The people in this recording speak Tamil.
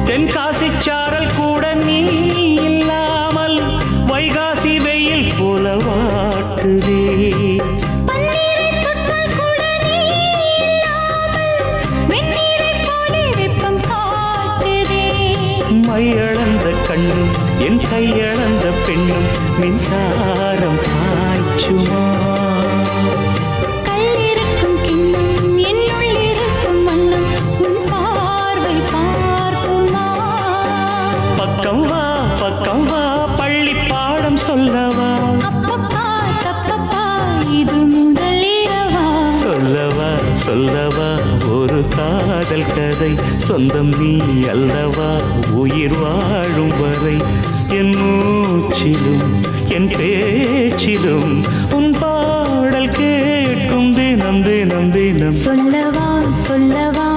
தென்காசி சாரல் கூட நீ இல்லாமல் வைகாசி வெயில் போல வாட்டுதே. மையளந்த கண்ணும் என் கையளந்த பெண்ணும் மின்சாரம் பாய்ச்சுமா. பக்கம் வா பக்கம் வா பள்ளி பாடம் சொல்லவா. இது முதலிரவா. சொல்லவா சொல்லவா ஒரு காதல் கதை. சொந்தம் நீ அல்லவா உயிர் வாழும் வரை. என் மூச்சிலும் என் பேச்சிலும் உன் பாடல் கேட்கும் தினம் தினம் தினம். சொல்லவா சொல்லவா